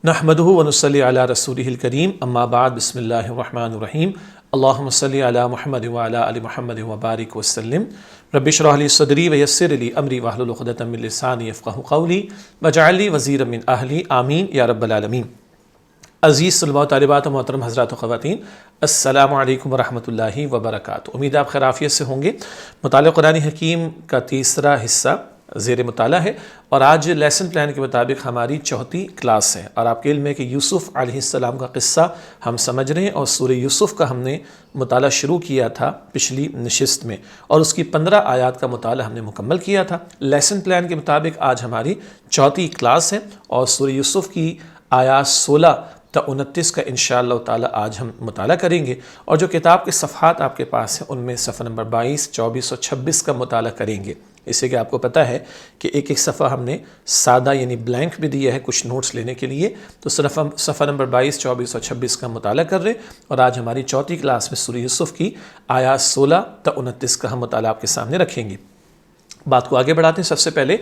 نحمده ونصلي على رسوله الكريم اما بعد بسم الله الرحمن الرحیم اللهم صل على محمد وعلى ال محمد وبارک وسلم رب اشرح لي صدری ويسر لي امری واحلل عقدۃ من لسانی یفقهوا قولی واجعل لي وزیرا من اہلی آمین یا رب العالمین۔ عزیز طلباء و طالبات و محترم حضرات و خواتین، السلام علیکم ورحمۃ اللہ وبرکاتہ۔ امید آپ خیر عافیت سے ہوں گے۔ مطالعہ قرآن حکیم کا تیسرا حصہ زیر مطالعہ ہے اور آج لیسن پلان کے مطابق ہماری چوتھی کلاس ہے، اور آپ کے علم ہے کہ یوسف علیہ السلام کا قصہ ہم سمجھ رہے ہیں، اور سورہ یوسف کا ہم نے مطالعہ شروع کیا تھا پچھلی نشست میں، اور اس کی 15 آیات کا مطالعہ ہم نے مکمل کیا تھا۔ لیسن پلان کے مطابق آج ہماری چوتھی کلاس ہے اور سورہ یوسف کی آیات 16 تا 29 کا انشاءاللہ تعالی آج ہم مطالعہ کریں گے، اور جو کتاب کے صفحات آپ کے پاس ہیں ان میں صفحہ نمبر 22، 24 اور 26 کا مطالعہ کریں گے۔ اس سے کہ آپ کو پتہ ہے کہ ایک ایک صفحہ ہم نے سادہ یعنی بلینک بھی دیا ہے کچھ نوٹس لینے کے لیے، تو صفحہ نمبر 22، 24 اور 26 کا مطالعہ کر رہے ہیں، اور آج ہماری چوتھی کلاس میں سورہ یوسف کی آیات 16 تا 29 کا ہم مطالعہ آپ کے سامنے رکھیں گے۔ بات کو آگے بڑھاتے ہیں۔ سب سے پہلے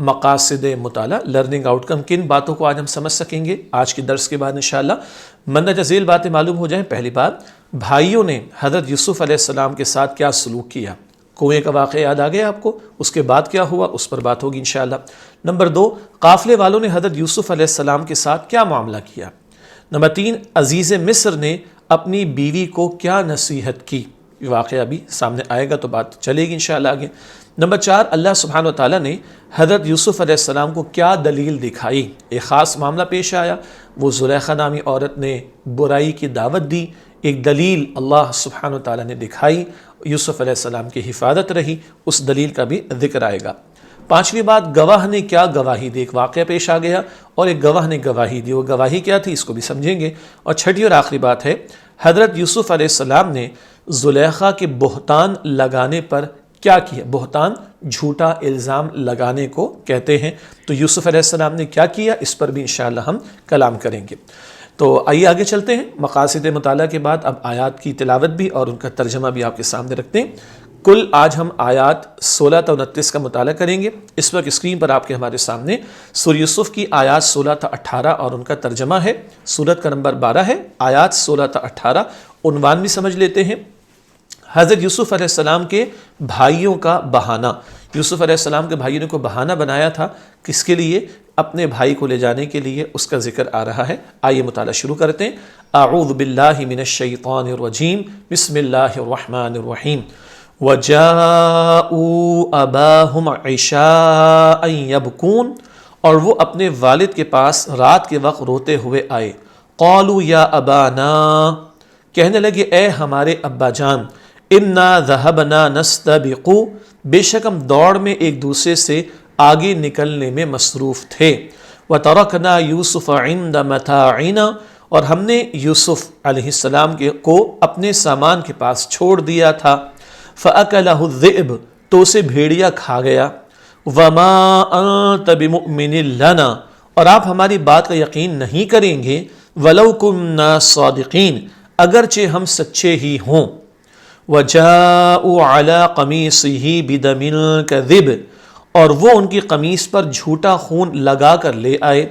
مقاصد مطالعہ، لرننگ آؤٹ کم، کن باتوں کو آج ہم سمجھ سکیں گے آج کے درس کے بعد انشاءاللہ مندرجہ ذیل باتیں معلوم ہو جائیں۔ پہلی بات، بھائیوں نے حضرت یوسف علیہ السلام کے ساتھ کیا سلوک کیا، کنویں کا واقعہ یاد آ گیا آپ کو، اس کے بعد کیا ہوا اس پر بات ہوگی انشاءاللہ۔ نمبر 2، قافلے والوں نے حضرت یوسف علیہ السلام کے ساتھ کیا معاملہ کیا۔ نمبر 3، عزیز مصر نے اپنی بیوی کو کیا نصیحت کی، یہ واقعہ بھی سامنے آئے گا تو بات چلے گی انشاءاللہ آگے۔ نمبر 4، اللہ سبحانہ وتعالیٰ نے حضرت یوسف علیہ السلام کو کیا دلیل دکھائی، ایک خاص معاملہ پیش آیا، وہ زلیخا نامی عورت نے برائی کی دعوت دی، ایک دلیل اللہ سبحانہ وتعالیٰ نے دکھائی، یوسف علیہ السلام کی حفاظت رہی، اس دلیل کا بھی ذکر آئے گا۔ 5ویں بات، گواہ نے کیا گواہی دی، ایک واقعہ پیش آ گیا اور ایک گواہ نے گواہی دی، وہ گواہی کیا تھی اس کو بھی سمجھیں گے۔ اور 6ٹھی اور آخری بات ہے، حضرت یوسف علیہ السلام نے زلیخا کے بہتان لگانے پر کیا کیا، بہتان جھوٹا الزام لگانے کو کہتے ہیں، تو یوسف علیہ السلام نے کیا کیا اس پر بھی انشاءاللہ ہم کلام کریں گے۔ تو آئیے آگے چلتے ہیں۔ مقاصد مطالعہ کے بعد اب آیات کی تلاوت بھی اور ان کا ترجمہ بھی آپ کے سامنے رکھتے ہیں۔ کل آج ہم آیات 16 تا 29 کا مطالعہ کریں گے۔ اس وقت اسکرین پر آپ کے ہمارے سامنے سورہ یوسف کی آیات 16 تا 18 اور ان کا ترجمہ ہے۔ سورت کا نمبر 12 ہے، آیات 16 تا 18۔ عنوان بھی سمجھ لیتے ہیں، حضرت یوسف علیہ السلام کے بھائیوں کا بہانہ۔ یوسف علیہ السلام کے بھائیوں نے کو بہانہ بنایا تھا، کس کے لیے؟ اپنے بھائی کو لے جانے کے لیے، اس کا ذکر آ رہا ہے۔ آئیے مطالعہ شروع کرتے ہیں۔ اعوذ باللہ من الشیطان الرجیم، بسم اللہ الرحمن الرحیم۔ وَجَاءُوا أَبَاهُمْ عِشَاءً يَبْكُونَ، اور وہ اپنے والد کے پاس رات کے وقت روتے ہوئے آئے۔ قَالُوا يَا أَبَانَا، کہنے لگے اے ہمارے ابا جان، اِنَّا ذَهَبْنَا نَسْتَبِقُ، بے شک ہم دوڑ میں ایک دوسرے سے آگے نکلنے میں مصروف تھے۔ وَتَرَكْنَا يُوسُفَ عِنْدَ مَتَاعِنَا، اور ہم نے یوسف علیہ السلام کو اپنے سامان کے پاس چھوڑ دیا تھا۔ فَأَكَلَهُ الذِّئْبُ، تو اسے بھیڑیا کھا گیا۔ وَمَا أَنْتَ بِمُؤْمِنٍ لَنَا، اور آپ ہماری بات کا یقین نہیں کریں گے۔ وَلَوْ كُنَّا صَادِقِينَ، اگرچہ ہم سچے ہی ہوں۔ وَجَاءُوا عَلَىٰ قَمِيصِهِ بِدَمٍ كَذِبٍ، اور وہ ان کی قمیص پر جھوٹا خون لگا کر لے آئے۔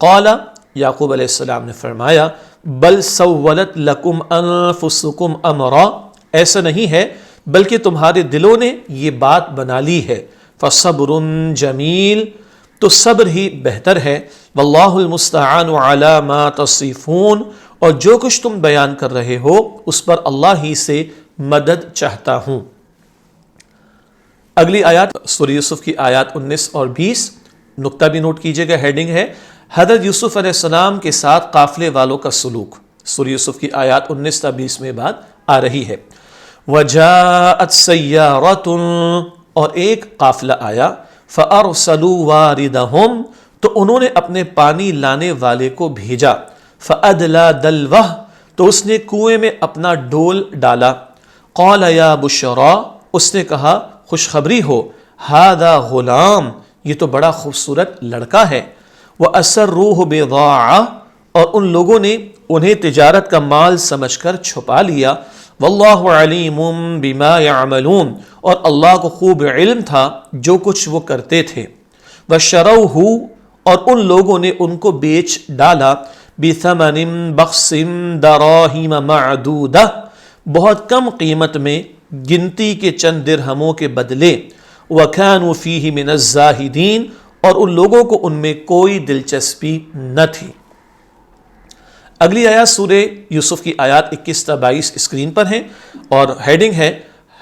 قال، یعقوب علیہ السلام نے فرمایا، بل سولت لکم انفسکم امرا، ایسا نہیں ہے بلکہ تمہارے دلوں نے یہ بات بنا لی ہے۔ فصبر جمیل، تو صبر ہی بہتر ہے۔ واللہ المستعان علی ما تصفون، اور جو کچھ تم بیان کر رہے ہو اس پر اللہ ہی سے مدد چاہتا ہوں۔ اگلی آیات سورہ یوسف کی آیات 19 اور 20، نقطہ بھی نوٹ کیجئے گا، ہیڈنگ ہے حضرت یوسف علیہ السلام کے ساتھ قافلے والوں کا سلوک۔ سورہ یوسف کی آیات 19 تا 20 میں بات آ رہی ہے۔ وَجَاءَتْ سَيَّارَةٌ، اور ایک قافلہ آیا۔ فَأَرْسَلُوا وَارِدَهُمْ، تو انہوں نے اپنے پانی لانے والے کو بھیجا۔ فَأَدْلَى دَلْوَهْ، تو اس نے کنویں میں اپنا ڈول ڈالا۔ قَالَ يَا بُشْرَى، اس نے کہا خوشخبری ہو، هَذَا غلام، یہ تو بڑا خوبصورت لڑکا ہے۔ وَأَسَرُّوهُ بِضَاعَةً، اور ان لوگوں نے انہیں تجارت کا مال سمجھ کر چھپا لیا۔ وَاللَّهُ عَلِيمٌ بِمَا يَعْمَلُونَ، اور اللہ کو خوب علم تھا جو کچھ وہ کرتے تھے۔ وَشَرَوْهُ، اور ان لوگوں نے ان کو بیچ ڈالا بثمن بخس دراہیم معدودہ، بہت کم قیمت میں، گنتی کے چند درہموں کے بدلے، وَكَانُوا فِيهِ مِنَ الزَّاهِدِينَ، اور ان لوگوں کو ان میں کوئی دلچسپی نہ تھی۔ اگلی آیات سورہ یوسف کی آیات 21 تا 22 اسکرین پر ہیں، اور ہیڈنگ ہے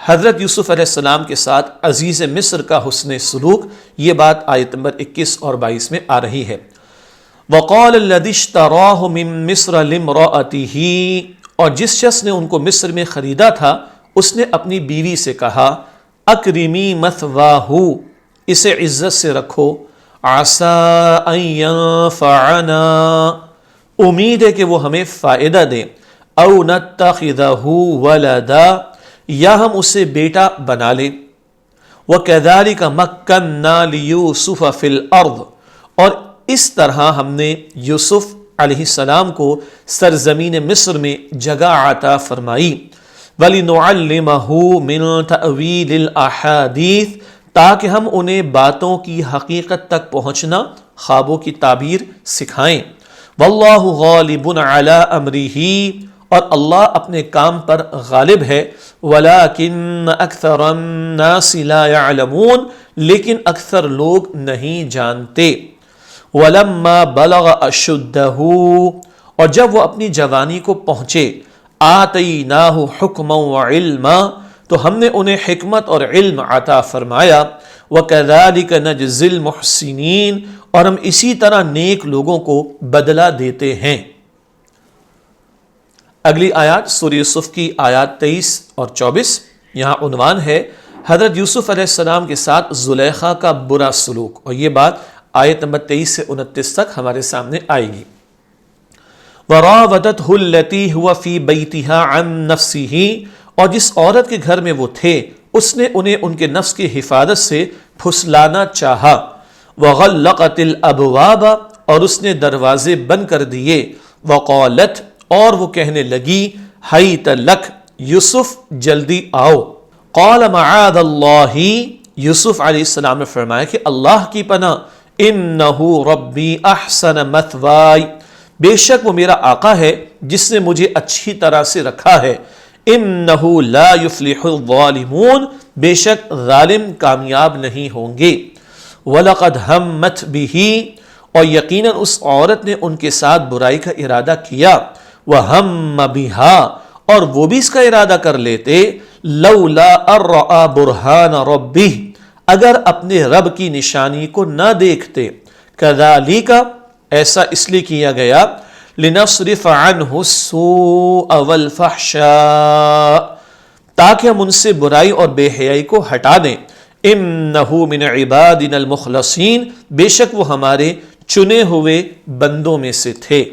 حضرت یوسف علیہ السلام کے ساتھ عزیز مصر کا حسن سلوک۔ یہ بات آیت نمبر 21 اور 22 میں آ رہی ہے۔ وَقَالَ الَّذِي اشْتَرَاهُ مِن مِصْرَ لِامْرَأَتِهِ، اور جس شخص نے ان کو مصر میں خریدا تھا اس نے اپنی بیوی سے کہا اکرمی مثواہ، اسے عزت سے رکھو، عسیٰ ان ینفعنا، امید ہے کہ وہ ہمیں فائدہ دے، او نتخذہ ولدا، یا ہم اسے بیٹا بنا لیں۔ وَكَذَلِكَ مَكَّنَّا لِيُوسُفَ فِي الْأَرْضِ، اور اس طرح ہم نے یوسف علیہ السلام کو سرزمین مصر میں جگہ عطا فرمائی، وَلِنُعَلِّمَهُ مِن تَأْوِيلِ الْأَحَادِيثِ، تاکہ ہم انہیں باتوں کی حقیقت تک پہنچنا، خوابوں کی تعبیر سکھائیں۔ وَاللَّهُ غَالِبٌ عَلَىٰ أَمْرِهِ، اور اللہ اپنے کام پر غالب ہے، وَلَٰكِنَّ أَكْثَرَ النَّاسِ لَا يَعْلَمُونَ، لیکن اکثر لوگ نہیں جانتے۔ وَلَمَّا بَلَغَ أَشُدَّهُ، اور جب وہ اپنی جوانی کو پہنچے، آتَيْنَاهُ حُكْمًا وَعِلْمًا، تو ہم نے انہیں حکمت اور علم عطا فرمایا۔ وَكَذَلِكَ نَجْزِي الْمُحْسِنِينَ، اور ہم اسی طرح نیک لوگوں کو بدلہ دیتے ہیں۔ اگلی آیات سورہ یوسف کی آیات 23 اور 24، یہاں عنوان ہے حضرت یوسف علیہ السلام کے ساتھ زلیخا کا برا سلوک، اور یہ بات آیت نمبر 23 سے 29 تک ہمارے سامنے آئے گی۔ وَرَاوَدَتْهُ الَّتِي هُوَ فِي بَيْتِهَا عَن نَفْسِهِ، اور جس عورت کے گھر میں وہ تھے اس نے انہیں ان کے نفس کی حفاظت سے پھسلانا چاہا۔ وَغَلَّقَتِ الْأَبْوَابَ، اور اس نے دروازے بند کر دیے۔ وَقَالَتْ، اور وہ کہنے لگی، حیت لک، یوسف جلدی آؤ۔ قال معاذ اللہ، یوسف علیہ السلام نے فرمایا کہ اللہ کی پناہ، انہ ربی احسن مثوائی، بے شک وہ میرا آقا ہے جس نے مجھے اچھی طرح سے رکھا ہے۔ انہ لا یفلح الظالمون، بے شک ظالم کامیاب نہیں ہوں گے۔ وَلَقَدْ هَمَّتْ بِهِ، اور یقیناً اس عورت نے ان کے ساتھ برائی کا ارادہ کیا۔ وَهَمَّ بِهَا، اور وہ بھی اس کا ارادہ کر لیتے، لَوْلَا أَن رَأَىٰ بُرْهَانَ رَبِّهِ، اگر اپنے رب کی نشانی کو نہ دیکھتے۔ كَذَلِكَ، ایسا اس لیے کیا گیا، لِنَصْرِفَ عَنْهُ السُّوءَ وَالْفَحْشَاءَ، تاکہ ہم ان سے برائی اور بے حیائی کو ہٹا دیں۔ إِنَّهُ مِنْ عِبَادِنَا الْمُخْلَصِينَ، بے شک وہ ہمارے چنے ہوئے بندوں میں سے تھے۔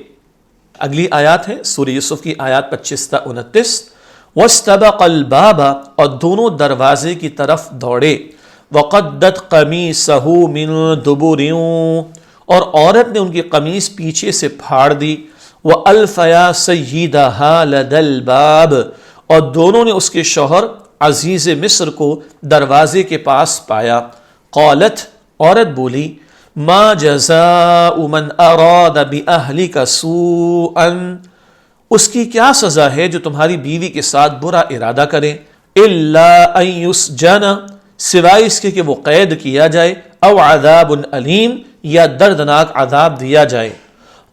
اگلی آیات ہے سورہ یوسف کی آیات 25 تا 29۔ وَاسْتَبَقَ الْبَابَ، اور دونوں دروازے کی طرف دوڑے۔ وَقَدَّتْ قَمِيصَهُ مِن دُبُرٍ، اور عورت نے ان کی قمیص پیچھے سے پھاڑ دی۔ وَأَلْفَيَا سَيِّدَهَا لَدَى الْبَابِ، اور دونوں نے اس کے شوہر عزیز مصر کو دروازے کے پاس پایا۔ قالت، عورت بولی، ما جزاء من اراد بأہلک سوءا، اس کی کیا سزا ہے جو تمہاری بیوی کے ساتھ برا ارادہ کرے، الا ان یسجن، سوائے اس کے کہ وہ قید کیا جائے، او عذاب علیم، یا دردناک عذاب دیا جائے۔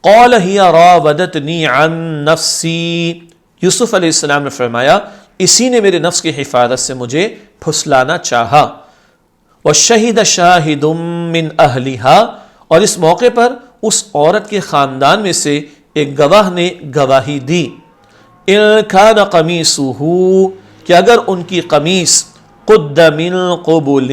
قال ہی راودتنی عن نفسی، یوسف علیہ السلام نے فرمایا اسی نے میرے نفس کی حفاظت سے مجھے پھسلانا چاہا۔ وَشَهِدَ شَاهِدٌ مِّنْ أَهْلِهَا، اور اس موقع پر اس عورت کے خاندان میں سے ایک گواہ نے گواہی دی۔ إِن كَانَ قَمِيصُهُ، کہ اگر ان کی قمیص قُدَّ مِن قُبُلٍ،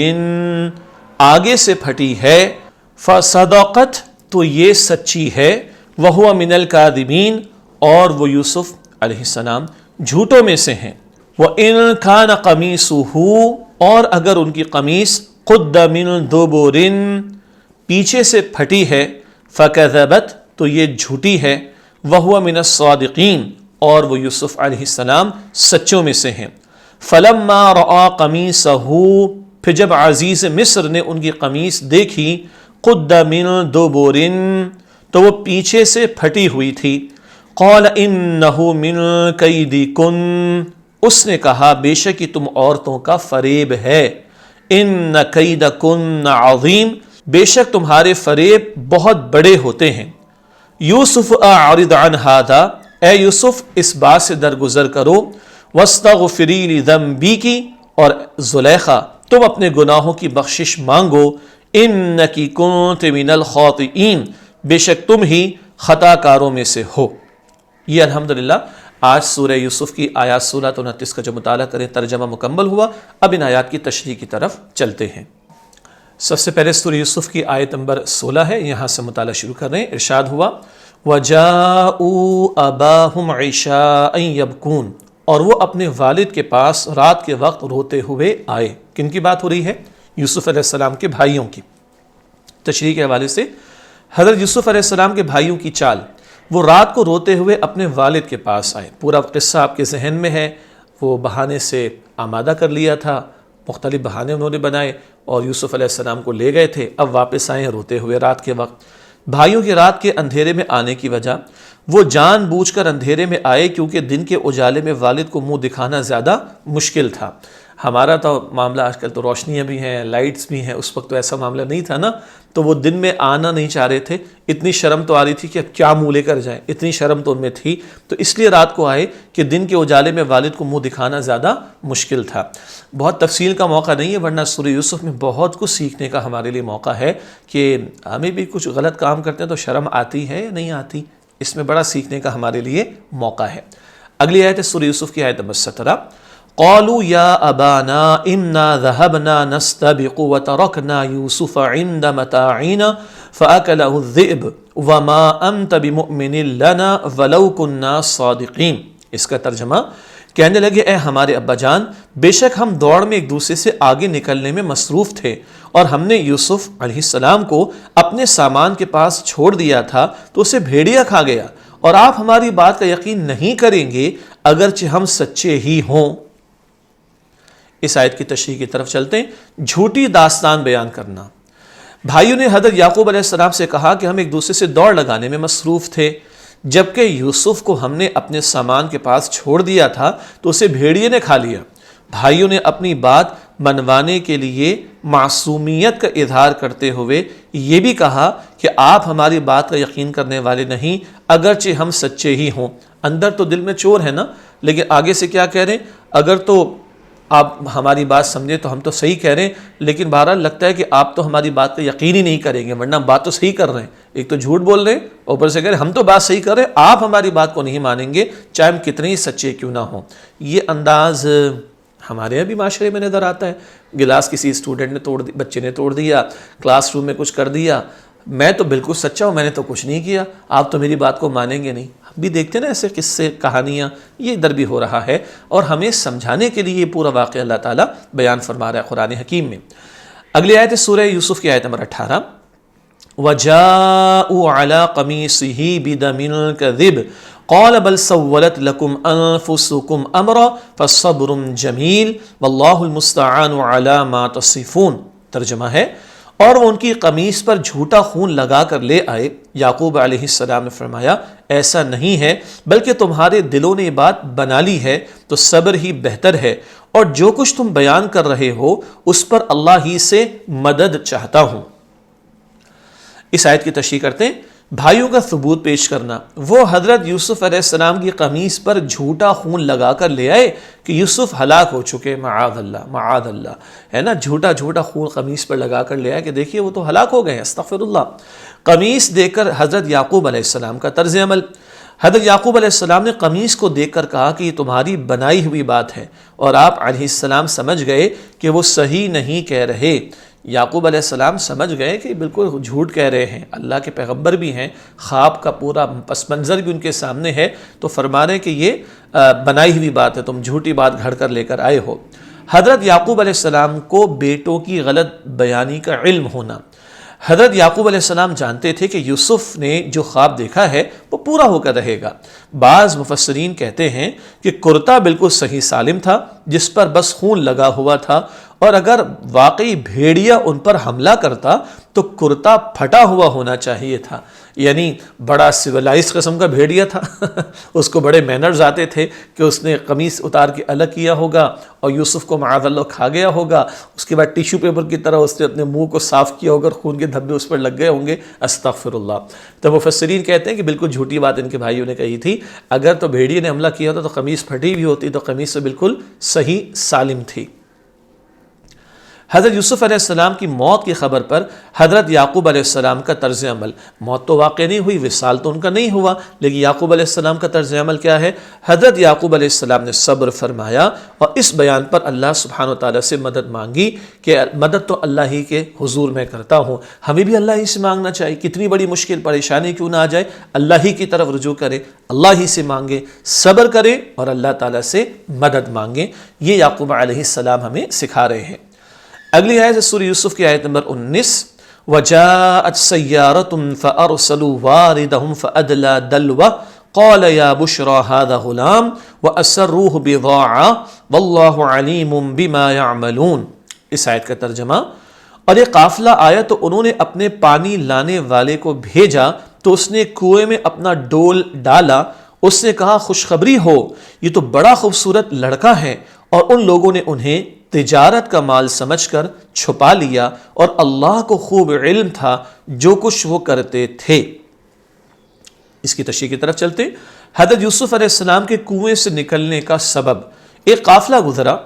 آگے سے پھٹی ہے، فَصَدَقَتْ، تو یہ سچی ہے، وَهُوَ مِنَ الْكَاذِبِينَ، اور وہ یوسف علیہ السلام جھوٹوں میں سے ہیں۔ وَإِن كَانَ قَمِيصُهُ، اور اگر ان کی قمیص قُدَّ مِن دُبُرٍ، پیچھے سے پھٹی ہے، فَكَذَبَتْ، تو یہ جھوٹی ہے، وَهُوَ مِنَ الصَّادِقِينَ، اور وہ یوسف علیہ السلام سچوں میں سے ہیں۔ فَلَمَّا رَأَىٰ قَمِيصَهُ، پھر جب عزیز مصر نے ان کی قمیص دیکھی، قد من دبر، تو وہ پیچھے سے پھٹی ہوئی تھی. قال انہ من کیدکن، اس نے کہا بے شک یہ تم عورتوں کا فریب ہے. ان کیدکن عظیم، بے شک تمہارے فریب بہت بڑے ہوتے ہیں. یوسف اعرض عن ھذا، اے یوسف اس بات سے درگزر کرو. واستغفری لذنبک، اور زلیخا تم اپنے گناہوں کی بخشش مانگو. انکی کنت من الخاطئین، بے شک تم ہی خطا کاروں میں سے ہو. یہ الحمدللہ آج سورہ یوسف کی آیات 16 تا 29 کا جو مطالعہ کریں ترجمہ مکمل ہوا. اب ان آیات کی تشریح کی طرف چلتے ہیں. سب سے پہلے سورہ یوسف کی آیت نمبر 16 ہے، یہاں سے مطالعہ شروع کر رہے ہیں. ارشاد ہوا وَجَاءُوا أَبَاهُمْ عِشَاءً يَبْكُونَ، اور وہ اپنے والد کے پاس رات کے وقت روتے ہوئے آئے. کن کی بات ہو رہی ہے؟ یوسف علیہ السلام کے بھائیوں کی. تشریح کے حوالے سے حضرت یوسف علیہ السلام کے بھائیوں کی چال، وہ رات کو روتے ہوئے اپنے والد کے پاس آئے. پورا قصہ آپ کے ذہن میں ہے. وہ بہانے سے آمادہ کر لیا تھا، مختلف بہانے انہوں نے بنائے اور یوسف علیہ السلام کو لے گئے تھے. اب واپس آئے روتے ہوئے رات کے وقت. بھائیوں کی رات کے اندھیرے میں آنے کی وجہ، وہ جان بوجھ کر اندھیرے میں آئے کیونکہ دن کے اجالے میں والد کو منہ دکھانا زیادہ مشکل تھا. ہمارا تو معاملہ آج کل تو روشنیاں بھی ہیں، لائٹس بھی ہیں، اس وقت تو ایسا معاملہ نہیں تھا نا. تو وہ دن میں آنا نہیں چاہ رہے تھے. اتنی شرم تو آ رہی تھی کہ اب کیا منہ لے کر جائیں، اتنی شرم تو ان میں تھی. تو اس لیے رات کو آئے کہ دن کے اجالے میں والد کو منہ دکھانا زیادہ مشکل تھا. بہت تفصیل کا موقع نہیں ہے، ورنہ سورہ یوسف میں بہت کچھ سیکھنے کا ہمارے لیے موقع ہے کہ ہمیں بھی کچھ غلط کام کرتے ہیں تو شرم آتی ہے یا نہیں آتی. اس میں بڑا سیکھنے کا ہمارے لیے موقع ہے. اگلی آیت ہے سورہ یوسف کی آیت نمبر 17. قالوا یا ابانا انا ذهبنا نستبق وتركنا يوسف عند متاعنا فاكله الذئب وما انت بمؤمن لنا ولو كنا صادقين. اس کا ترجمہ، کہنے لگے اے ہمارے ابا جان، بے شک ہم دوڑ میں ایک دوسرے سے آگے نکلنے میں مصروف تھے اور ہم نے یوسف علیہ السلام کو اپنے سامان کے پاس چھوڑ دیا تھا تو اسے بھیڑیا کھا گیا، اور آپ ہماری بات کا یقین نہیں کریں گے اگرچہ ہم سچے ہی ہوں. اس آیت کی تشریح کی طرف چلتے ہیں. جھوٹی داستان بیان کرنا. بھائیوں نے حضرت یعقوب علیہ السلام سے کہا کہ ہم ایک دوسرے سے دوڑ لگانے میں مصروف تھے، جبکہ یوسف کو ہم نے اپنے سامان کے پاس چھوڑ دیا تھا تو اسے بھیڑیے نے کھا لیا. بھائیوں نے اپنی بات منوانے کے لیے معصومیت کا اظہار کرتے ہوئے یہ بھی کہا کہ آپ ہماری بات کا یقین کرنے والے نہیں اگرچہ ہم سچے ہی ہوں. اندر تو دل میں چور ہے نا، لیکن آگے سے کیا کہہ رہے ہیں؟ اگر تو آپ ہماری بات سمجھے تو ہم تو صحیح کہہ رہے ہیں، لیکن بہرحال لگتا ہے کہ آپ تو ہماری بات کا یقین ہی نہیں کریں گے، ورنہ بات تو صحیح کر رہے ہیں. ایک تو جھوٹ بول رہے ہیں، اوپر سے کہہ رہے ہیں ہم تو بات صحیح کر رہے ہیں، آپ ہماری بات کو نہیں مانیں گے چاہے ہم کتنے ہی سچے کیوں نہ ہوں. یہ انداز ہمارے یہاں بھی معاشرے میں نظر آتا ہے. گلاس کسی اسٹوڈنٹ نے بچے نے توڑ دیا، کلاس روم میں کچھ کر دیا، میں تو بالکل سچا ہوں، میں نے تو کچھ نہیں کیا، آپ تو میری بات کو مانیں گے نہیں. ہم بھی دیکھتے ہیں نا ایسے قصے، کہانیاں. یہ ادھر بھی ہو رہا ہے اور ہمیں سمجھانے کے لیے یہ پورا واقعہ اللہ تعالیٰ بیان فرما رہا ہے قرآن حکیم میں. اگلی آیت ہے سورہ یوسف کی آیت نمبر 18. وَجَاءُوا عَلَىٰ قَمِيصِهِ بِدَمٍ كَذِبٍ قَالَ بَلْ سَوَّلَتْ لَكُمْ أَنفُسُكُمْ أَمْرًا فَصَبْرٌ جَمِيلٌ وَاللَّهُ الْمُسْتَعَانُ عَلَىٰ مَا تَصِفُونَ. ترجمہ ہے، اور وہ ان کی قمیص پر جھوٹا خون لگا کر لے آئے. یعقوب علیہ السلام نے فرمایا ایسا نہیں ہے، بلکہ تمہارے دلوں نے یہ بات بنا لی ہے تو صبر ہی بہتر ہے، اور جو کچھ تم بیان کر رہے ہو اس پر اللہ ہی سے مدد چاہتا ہوں. اس آیت کی تشریح کرتے ہیں. بھائیوں کا ثبوت پیش کرنا. وہ حضرت یوسف علیہ السلام کی قمیص پر جھوٹا خون لگا کر لے آئے کہ یوسف ہلاک ہو چکے، معاذ اللہ معاذ اللہ، ہے نا. جھوٹا خون قمیص پر لگا کر لے آئے کہ دیکھیے وہ تو ہلاک ہو گئے، استغفر اللہ. قمیص دیکھ کر حضرت یعقوب علیہ السلام کا طرز عمل. حضرت یعقوب علیہ السلام نے قمیص کو دیکھ کر کہا کہ یہ تمہاری بنائی ہوئی بات ہے، اور آپ علیہ السلام سمجھ گئے کہ وہ صحیح نہیں کہہ رہے. یعقوب علیہ السلام سمجھ گئے کہ بالکل جھوٹ کہہ رہے ہیں، اللہ کے پیغمبر بھی ہیں، خواب کا پورا پس منظر بھی ان کے سامنے ہے، تو فرما رہے ہیں کہ یہ بنائی ہوئی بات ہے، تم جھوٹی بات گھڑ کر لے کر آئے ہو. حضرت یعقوب علیہ السلام کو بیٹوں کی غلط بیانی کا علم ہونا. حضرت یعقوب علیہ السلام جانتے تھے کہ یوسف نے جو خواب دیکھا ہے وہ پورا ہو کر رہے گا. بعض مفسرین کہتے ہیں کہ کرتا بالکل صحیح سالم تھا جس پر بس خون لگا ہوا تھا، اور اگر واقعی بھیڑیا ان پر حملہ کرتا تو کرتا پھٹا ہوا ہونا چاہیے تھا، یعنی بڑا سویلائز قسم کا بھیڑیا تھا اس کو بڑے مینرز آتے تھے کہ اس نے قمیص اتار کے الگ کیا ہوگا اور یوسف کو معاذ اللہ کھا گیا ہوگا، اس کے بعد ٹیشو پیپر کی طرح اس نے اپنے منہ کو صاف کیا ہوگا اور خون کے دھبے اس پر لگ گئے ہوں گے، استغفر اللہ۔ تو مفسرین کہتے ہیں کہ بالکل جھوٹی بات ان کے بھائیوں نے کہی تھی، اگر تو بھیڑیے نے حملہ کیا ہوتا تو قمیص پھٹی بھی ہوتی، تو قمیص سے بالکل صحیح سالم تھی۔ حضرت یوسف علیہ السلام کی موت کی خبر پر حضرت یعقوب علیہ السلام کا طرز عمل، موت تو واقع نہیں ہوئی، وصال تو ان کا نہیں ہوا، لیکن یعقوب علیہ السلام کا طرز عمل کیا ہے؟ حضرت یعقوب علیہ السلام نے صبر فرمایا اور اس بیان پر اللہ سبحانہ و تعالیٰ سے مدد مانگی کہ مدد تو اللہ ہی کے حضور میں کرتا ہوں، ہمیں بھی اللہ ہی سے مانگنا چاہیے، کتنی بڑی مشکل پریشانی کیوں نہ آ جائے اللہ ہی کی طرف رجوع کرے، اللہ ہی سے مانگے، صبر کرے اور اللہ تعالیٰ سے مدد مانگے۔ یہ یعقوب علیہ السلام ہمیں سکھا رہے ہیں۔ اگلی آیت سورہ یوسف کی آیت نمبر 19، وَجَاءَتْ سَيَّارَةٌ فَأَرْسَلُوا وَارِدَهُمْ فَأَدْلَى دَلْوَهُ قَالَ يَا بُشْرَى هَذَا غُلَامٌ وَأَسَرُّوهُ بِضَاعَةً وَاللَّهُ عَلِيمٌ بِمَا يَعْمَلُونَ۔ اس آیت کا ترجمہ، اور یہ قافلہ آیا تو انہوں نے اپنے پانی لانے والے کو بھیجا تو اس نے کنویں میں اپنا ڈول ڈالا، اس نے کہا خوشخبری ہو، یہ تو بڑا خوبصورت لڑکا ہے، اور ان لوگوں نے انہیں تجارت کا مال سمجھ کر چھپا لیا اور اللہ کو خوب علم تھا جو کچھ وہ کرتے تھے۔ اس کی تشریح کی طرف چلتے، حضرت یوسف علیہ السلام کے کنویں سے نکلنے کا سبب، ایک قافلہ گزرا،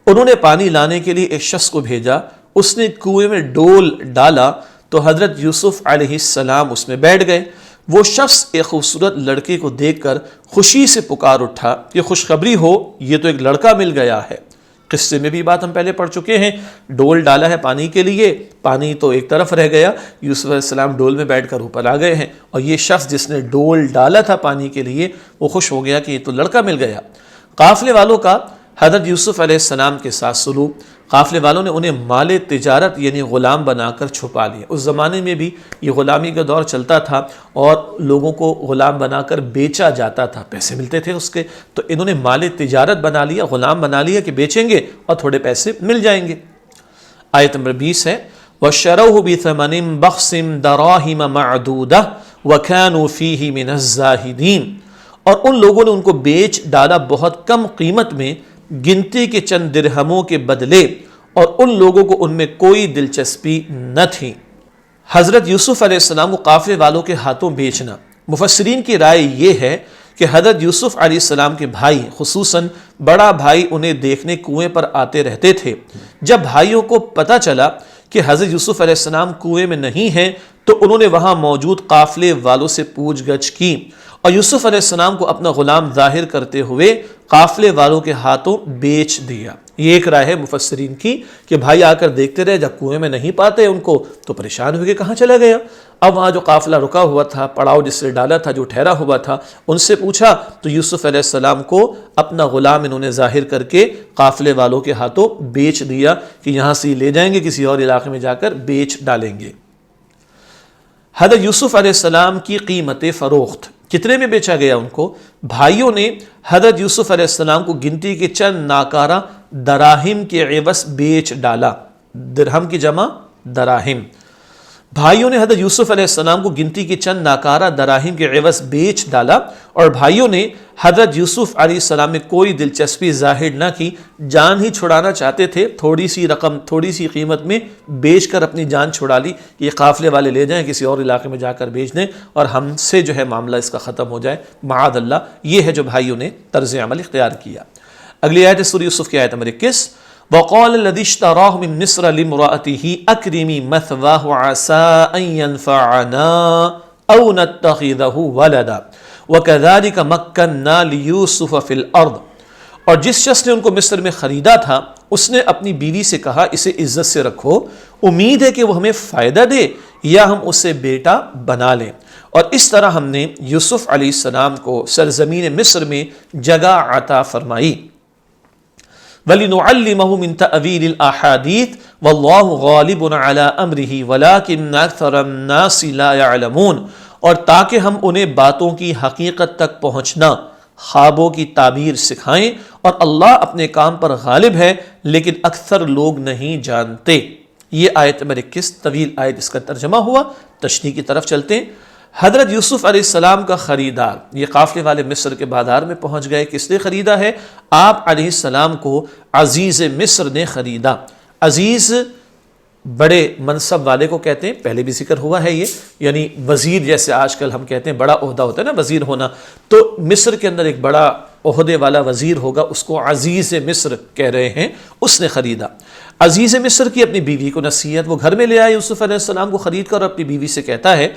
انہوں نے پانی لانے کے لیے ایک شخص کو بھیجا، اس نے کنویں میں ڈول ڈالا تو حضرت یوسف علیہ السلام اس میں بیٹھ گئے۔ وہ شخص ایک خوبصورت لڑکے کو دیکھ کر خوشی سے پکار اٹھا کہ خوشخبری ہو، یہ تو ایک لڑکا مل گیا ہے۔ قصے میں بھی بات ہم پہلے پڑھ چکے ہیں، ڈول ڈالا ہے پانی کے لیے، پانی تو ایک طرف رہ گیا، یوسف علیہ السلام ڈول میں بیٹھ کر اوپر آ گئے ہیں، اور یہ شخص جس نے ڈول ڈالا تھا پانی کے لیے وہ خوش ہو گیا کہ یہ تو لڑکا مل گیا۔ قافلے والوں کا حضرت یوسف علیہ السلام کے ساتھ سلوک، قافلے والوں نے انہیں مال تجارت یعنی غلام بنا کر چھپا لیا۔ اس زمانے میں بھی یہ غلامی کا دور چلتا تھا اور لوگوں کو غلام بنا کر بیچا جاتا تھا، پیسے ملتے تھے اس کے، تو انہوں نے مال تجارت بنا لیا، غلام بنا لیا کہ بیچیں گے اور تھوڑے پیسے مل جائیں گے۔ آیت نمبر 20 ہے، وَشَرَوْهُ بِثَمَنٍ بَخْسٍ دَرَاهِمَ مَعْدُودَةٍ وَكَانُوا فِيهِ مِنَ الزَّاهِدِينَ، اور ان لوگوں نے ان کو بیچ ڈالا بہت کم قیمت میں، گنتی کے چند درہموں کے بدلے، اور ان لوگوں کو ان میں کوئی دلچسپی نہ تھی۔ حضرت یوسف علیہ السلام کو قافلے والوں کے ہاتھوں بیچنا، مفسرین کی رائے یہ ہے کہ حضرت یوسف علیہ السلام کے بھائی، خصوصاً بڑا بھائی انہیں دیکھنے کنویں پر آتے رہتے تھے۔ جب بھائیوں کو پتہ چلا کہ حضرت یوسف علیہ السلام کنویں میں نہیں ہیں تو انہوں نے وہاں موجود قافلے والوں سے پوچھ گچھ کی اور یوسف علیہ السلام کو اپنا غلام ظاہر کرتے ہوئے قافلے والوں کے ہاتھوں بیچ دیا۔ یہ ایک رائے ہے مفسرین کی کہ بھائی آ کر دیکھتے رہے، جب کنویں میں نہیں پاتے ان کو تو پریشان ہوئے کہ کہاں چلا گیا۔ اب وہاں جو قافلہ رکا ہوا تھا، پڑاؤ جس سے ڈالا تھا، جو ٹھہرا ہوا تھا، ان سے پوچھا تو یوسف علیہ السلام کو اپنا غلام انہوں نے ظاہر کر کے قافلے والوں کے ہاتھوں بیچ دیا کہ یہاں سے لے جائیں گے، کسی اور علاقے میں جا کر بیچ ڈالیں گے۔ حضرت یوسف علیہ السلام کی قیمت فروخت، کتنے میں بیچا گیا ان کو؟ بھائیوں نے حضرت یوسف علیہ السلام کو گنتی کے چند ناکارہ دراہم کے عوض بیچ ڈالا۔ درہم کی جمع دراہم۔ بھائیوں نے حضرت یوسف علیہ السلام کو گنتی کے چند ناکارہ دراہم کے عوض بیچ ڈالا، اور بھائیوں نے حضرت یوسف علیہ السلام میں کوئی دلچسپی ظاہر نہ کی، جان ہی چھڑانا چاہتے تھے، تھوڑی سی رقم، تھوڑی سی قیمت میں بیچ کر اپنی جان چھڑا لی، یہ قافلے والے لے جائیں، کسی اور علاقے میں جا کر بیچ دیں اور ہم سے جو ہے معاملہ اس کا ختم ہو جائے، معاذ اللہ۔ یہ ہے جو بھائیوں نے طرز عمل اختیار کیا۔ اگلی آیت سورہ یوسف کی آیت نمبر 21، وَقَالَ الَّذِي اشْتَرَاهُ مِن مِّصْرَ لِامْرَأَتِهِ أَكْرِمِي مَثْوَاهُ عَسَىٰ أَن يَنفَعَنَا أَوْ نَتَّخِذَهُ وَلَدًا وَكَذَٰلِكَ مَكَّنَّا لِيُوسُفَ فِي الْأَرْضِ، اور جس شخص نے ان کو مصر میں خریدا تھا اس نے اپنی بیوی سے کہا اسے عزت سے رکھو، امید ہے کہ وہ ہمیں فائدہ دے یا ہم اسے بیٹا بنا لیں، اور اس طرح ہم نے یوسف علیہ السلام کو سرزمین مصر میں جگہ عطا فرمائی۔ وَلِنُعَلِّمَهُ مِن تَأْوِيلِ الْأَحَادِيثِ وَاللَّهُ غَالِبٌ عَلَىٰ أَمْرِهِ وَلَٰكِنَّ أَكْثَرَ النَّاسِ لَا يَعْلَمُونَ، اور تاکہ ہم انہیں باتوں کی حقیقت تک پہنچنا، خوابوں کی تعبیر سکھائیں، اور اللہ اپنے کام پر غالب ہے لیکن اکثر لوگ نہیں جانتے۔ یہ آیت نمبر 21 طویل آیت، اس کا ترجمہ ہوا۔ تشریح کی طرف چلتے ہیں۔ حضرت یوسف علیہ السلام کا خریدار، یہ قافلے والے مصر کے بازار میں پہنچ گئے۔ کس نے خریدا ہے؟ آپ علیہ السلام کو عزیز مصر نے خریدا۔ عزیز بڑے منصب والے کو کہتے ہیں، پہلے بھی ذکر ہوا ہے یہ، یعنی وزیر، جیسے آج کل ہم کہتے ہیں بڑا عہدہ ہوتا ہے نا وزیر ہونا، تو مصر کے اندر ایک بڑا عہدے والا وزیر ہوگا، اس کو عزیز مصر کہہ رہے ہیں، اس نے خریدا۔ عزیز مصر کی اپنی بیوی کو نصیحت، وہ گھر میں لے آئے یوسف علیہ السلام کو خرید کر، اور اپنی بیوی سے کہتا ہے،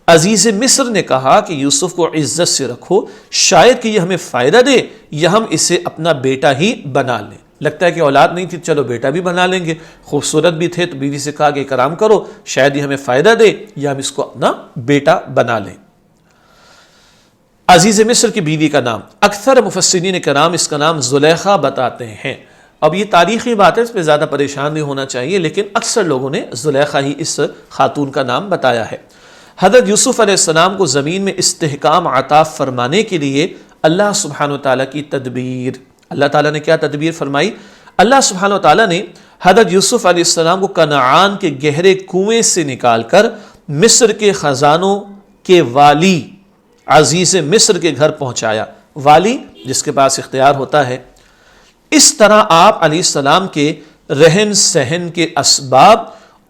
عزیز مصر نے کہا کہ یوسف کو عزت سے رکھو، شاید کہ یہ ہمیں فائدہ دے یا ہم اسے اپنا بیٹا ہی بنا لیں۔ لگتا ہے کہ اولاد نہیں تھی، چلو بیٹا بھی بنا لیں گے، خوبصورت بھی تھے، تو بیوی سے کہا کہ کرام کرو، شاید یہ ہمیں فائدہ دے یا ہم اس کو اپنا بیٹا بنا لیں۔ عزیز مصر کی بیوی کا نام، اکثر مفسرین کرام اس کا نام زلیخا بتاتے ہیں۔ اب یہ تاریخی بات ہے، اس پہ زیادہ پریشان نہیں ہونا چاہیے، لیکن اکثر لوگوں نے زلیخا ہی اس خاتون کا نام بتایا ہے۔ حضرت یوسف علیہ السلام کو زمین میں استحکام عطا فرمانے کے لیے اللہ سبحانہ وتعالیٰ کی تدبیر، اللہ تعالیٰ نے کیا تدبیر فرمائی؟ اللہ سبحانہ وتعالیٰ نے حضرت یوسف علیہ السلام کو کنعان کے گہرے کنویں سے نکال کر مصر کے خزانوں کے والی عزیز مصر کے گھر پہنچایا۔ والی جس کے پاس اختیار ہوتا ہے۔ اس طرح آپ علیہ السلام کے رہن سہن کے اسباب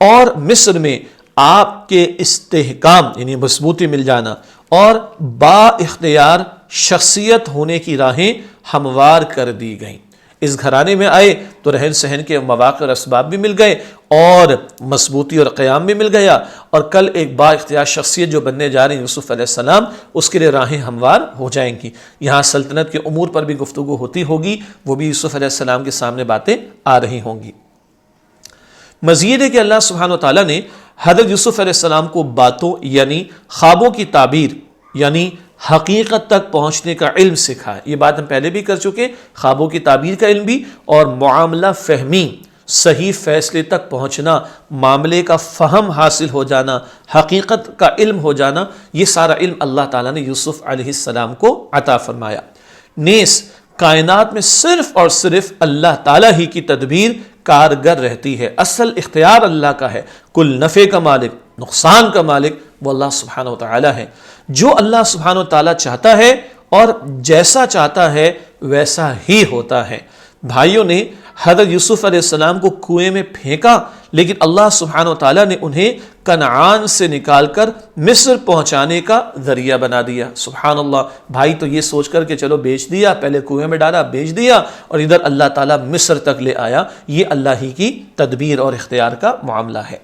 اور مصر میں آپ کے استحکام یعنی مضبوطی مل جانا اور با اختیار شخصیت ہونے کی راہیں ہموار کر دی گئیں۔ اس گھرانے میں آئے تو رہن سہن کے مواقع اور اسباب بھی مل گئے اور مضبوطی اور قیام بھی مل گیا، اور کل ایک با اختیار شخصیت جو بننے جا رہے ہیں یوسف علیہ السلام، اس کے لیے راہیں ہموار ہو جائیں گی۔ یہاں سلطنت کے امور پر بھی گفتگو ہوتی ہوگی، وہ بھی یوسف علیہ السلام کے سامنے باتیں آ رہی ہوں گی۔ مزید ہے کہ اللہ سبحانہ وتعالیٰ نے حضرت یوسف علیہ السلام کو باتوں یعنی خوابوں کی تعبیر یعنی حقیقت تک پہنچنے کا علم سکھایا۔ یہ بات ہم پہلے بھی کر چکے، خوابوں کی تعبیر کا علم بھی، اور معاملہ فہمی، صحیح فیصلے تک پہنچنا، معاملے کا فہم حاصل ہو جانا، حقیقت کا علم ہو جانا، یہ سارا علم اللہ تعالیٰ نے یوسف علیہ السلام کو عطا فرمایا۔ نیز کائنات میں صرف اور صرف اللہ تعالیٰ ہی کی تدبیر کارگر رہتی ہے، اصل اختیار اللہ کا ہے، کل نفع کا مالک نقصان کا مالک وہ اللہ سبحانہ وتعالیٰ ہے۔ جو اللہ سبحانہ وتعالیٰ چاہتا ہے اور جیسا چاہتا ہے ویسا ہی ہوتا ہے۔ بھائیوں نے حضرت یوسف علیہ السلام کو کنویں میں پھینکا، لیکن اللہ سبحانہ وتعالیٰ نے انہیں کنعان سے نکال کر مصر پہنچانے کا ذریعہ بنا دیا۔ سبحان اللہ، بھائی تو یہ سوچ کر کہ چلو بیچ دیا، پہلے کنویں میں ڈالا بیچ دیا، اور ادھر اللہ تعالیٰ مصر تک لے آیا، یہ اللہ ہی کی تدبیر اور اختیار کا معاملہ ہے۔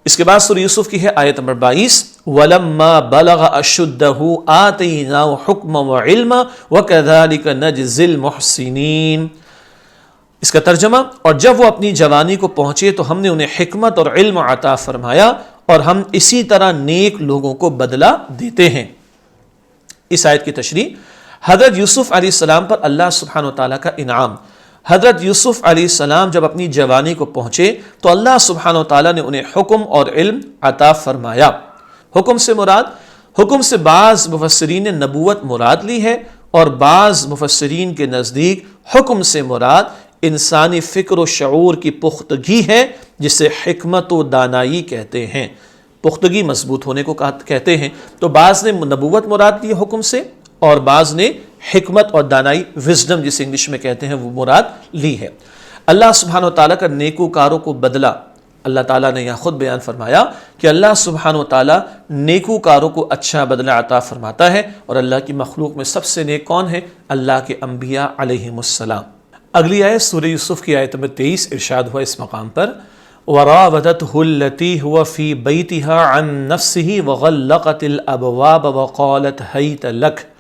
اس کے بعد سورہ یوسف کی ہے آیت نمبر 22، وَلَمَّا بَلَغَ أَشُدَّهُ آتَيْنَاهُ حُكْمًا وَعِلْمًا وَكَذَلِكَ نَجْزِي الْمُحْسِنِينَ۔ اس کا ترجمہ، اور جب وہ اپنی جوانی کو پہنچے تو ہم نے انہیں حکمت اور علم عطا فرمایا، اور ہم اسی طرح نیک لوگوں کو بدلہ دیتے ہیں۔ اس آیت کی تشریح، حضرت یوسف علیہ السلام پر اللہ سبحانہ وتعالیٰ کا انعام۔ حضرت یوسف علیہ السلام جب اپنی جوانی کو پہنچے تو اللہ سبحانہ وتعالیٰ نے انہیں حکم اور علم عطا فرمایا۔ حکم سے مراد، حکم سے بعض مفسرین نے نبوت مراد لی ہے، اور بعض مفسرین کے نزدیک حکم سے مراد انسانی فکر و شعور کی پختگی ہے، جسے حکمت و دانائی کہتے ہیں، پختگی مضبوط ہونے کو کہتے ہیں۔ تو بعض نے نبوت مراد لی حکم سے، اور بعض نے حکمت اور دانائی وزڈم جسے انگلش میں کہتے ہیں وہ مراد لی ہے۔ اللہ سبحانہ وتعالیٰ کا نیکوکاروں کو بدلہ، اللہ تعالیٰ نے یہاں خود بیان فرمایا کہ اللہ سبحانہ وتعالیٰ نیکوکاروں کو اچھا بدلہ عطا فرماتا ہے، اور اللہ کی مخلوق میں سب سے نیک کون ہے؟ اللہ کے انبیاء علیہم السلام۔ اگلی آیت سورہ یوسف کی آیت نمبر 23 ارشاد ہوا اس مقام پر، وَرَاوَدَتْهُ الَّتِي هُوَ فِي بَيْتِهَا عَن نَفْسِهِ وَغَلَّقَتِ الْأَبْوَابَ وَقَالَتْ هَيْتَ لَكَ،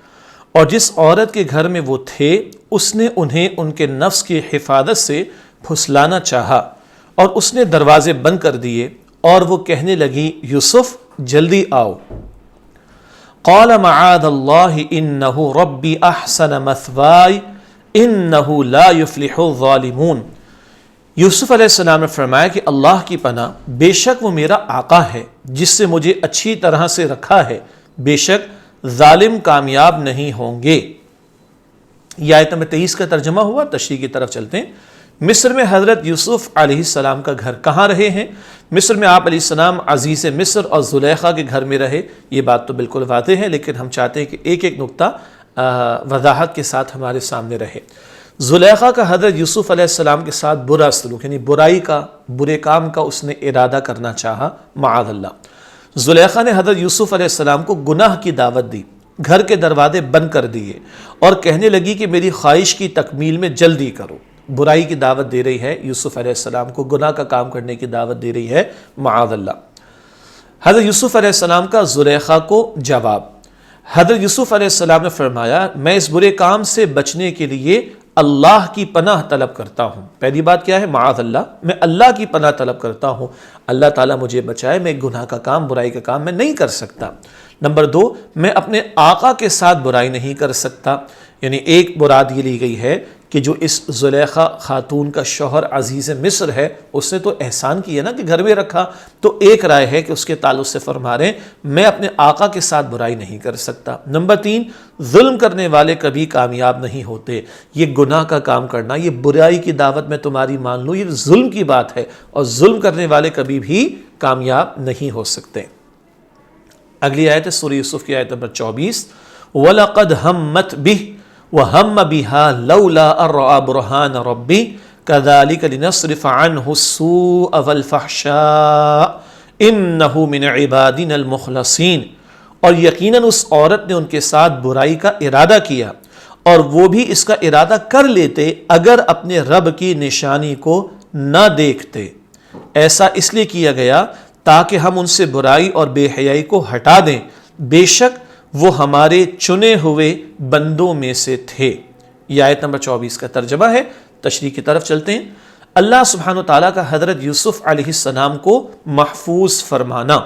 اور جس عورت کے گھر میں وہ تھے اس نے انہیں ان کے نفس کی حفاظت سے پھسلانا چاہا، اور اس نے دروازے بند کر دیے، اور وہ کہنے لگی یوسف جلدی آؤ۔ قال معاذ اللہ انہ ربی احسن مثوائی انہ لا یفلح الظالمون۔ یوسف علیہ السلام نے فرمایا کہ اللہ کی پناہ، بے شک وہ میرا آقا ہے جس سے مجھے اچھی طرح سے رکھا ہے، بے شک ظالم کامیاب نہیں ہوں گے۔ یہ آیت نمبر 23 کا ترجمہ ہوا. تشریح کی طرف چلتے ہیں. مصر میں حضرت یوسف علیہ السلام کا گھر کہاں رہے ہیں؟ مصر میں آپ علیہ السلام عزیز مصر اور زلیخا کے گھر میں رہے. یہ بات تو بالکل واضح ہے، لیکن ہم چاہتے ہیں کہ ایک ایک نقطہ وضاحت کے ساتھ ہمارے سامنے رہے. زلیخا کا حضرت یوسف علیہ السلام کے ساتھ برا سلوک، یعنی برائی کا، برے کام کا اس نے ارادہ کرنا چاہا، معاذ اللہ. زلیخا نے حضرت یوسف علیہ السلام کو گناہ کی دعوت دی، گھر کے دروازے بند کر دیے اور کہنے لگی کہ میری خواہش کی تکمیل میں جلدی کرو. برائی کی دعوت دے رہی ہے یوسف علیہ السلام کو، گناہ کا کام کرنے کی دعوت دے رہی ہے، معاذ اللہ. حضرت یوسف علیہ السلام کا زلیخا کو جواب. حضرت یوسف علیہ السلام نے فرمایا میں اس برے کام سے بچنے کے لیے اللہ کی پناہ طلب کرتا ہوں. پہلی بات کیا ہے؟ معاذ اللہ، میں اللہ کی پناہ طلب کرتا ہوں، اللہ تعالیٰ مجھے بچائے، میں گناہ کا کام، برائی کا کام میں نہیں کر سکتا. نمبر 2، میں اپنے آقا کے ساتھ برائی نہیں کر سکتا. یعنی ایک مراد یہ لی گئی ہے کہ جو اس زلیخا خاتون کا شوہر عزیز مصر ہے، اس نے تو احسان کیا نا کہ گھر میں رکھا، تو ایک رائے ہے کہ اس کے تعلق سے فرما رہے ہیں میں اپنے آقا کے ساتھ برائی نہیں کر سکتا. نمبر 3، ظلم کرنے والے کبھی کامیاب نہیں ہوتے. یہ گناہ کا کام کرنا، یہ برائی کی دعوت میں تمہاری مان لوں، یہ ظلم کی بات ہے، اور ظلم کرنے والے کبھی بھی کامیاب نہیں ہو سکتے. اگلی آیت ہے سورہ یوسف کی آیت نمبر 24. وَلَقَدْ هَمَّتْ بِهِ وَهَمَّ بِهَا لَوْلَا أَن رَّأَىٰ بُرْهَانَ رَبِّهِ كَذَٰلِكَ لِنَصْرِفَ عَنْهُ السُّوءَ وَالْفَحْشَاءَ إِنَّهُ مِنْ عِبَادِنَا الْمُخْلَصِينَ. اور یقیناً اس عورت نے ان کے ساتھ برائی کا ارادہ کیا، اور وہ بھی اس کا ارادہ کر لیتے اگر اپنے رب کی نشانی کو نہ دیکھتے. ایسا اس لیے کیا گیا تاکہ ہم ان سے برائی اور بے حیائی کو ہٹا دیں، بے شک وہ ہمارے چنے ہوئے بندوں میں سے تھے. یہ آیت نمبر 24 کا ترجمہ ہے. تشریح کی طرف چلتے ہیں. اللہ سبحانہ وتعالیٰ کا حضرت یوسف علیہ السلام کو محفوظ فرمانا.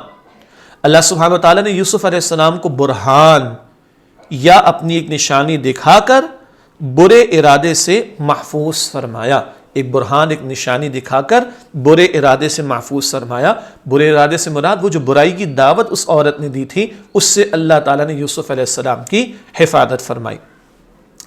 اللہ سبحانہ وتعالیٰ نے یوسف علیہ السلام کو برہان یا اپنی ایک نشانی دکھا کر برے ارادے سے محفوظ فرمایا. ایک برہان، ایک نشانی دکھا کر برے ارادے سے محفوظ فرمایا. برے ارادے سے مراد وہ جو برائی کی دعوت اس عورت نے دی تھی، اس سے اللہ تعالیٰ نے یوسف علیہ السلام کی حفاظت فرمائی.